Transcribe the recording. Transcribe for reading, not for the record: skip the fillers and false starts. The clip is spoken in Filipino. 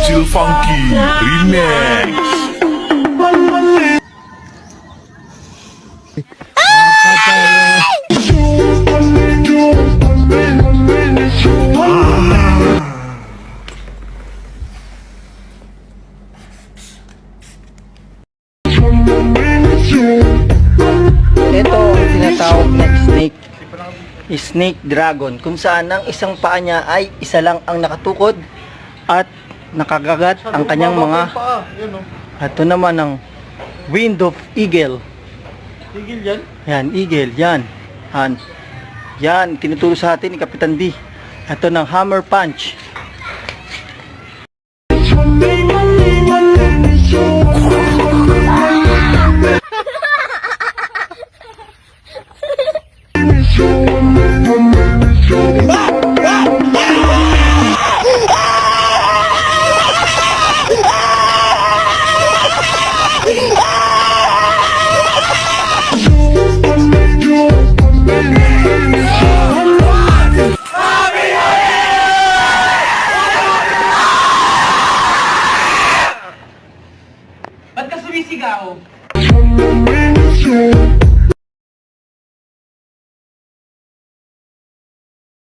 Chill Funky Remix. Ito ang tinatawag na snake dragon, kung saan ang isang paa niya ay isa lang ang nakatukod at nakagagat ang kanyang mga. Ito naman ang wind of eagle. Tigil yan? Yan, eagle, yan. Yan, tinuturo sa atin ni Kapitan D. Ito ng hammer punch. Ba't ka sumisigaw?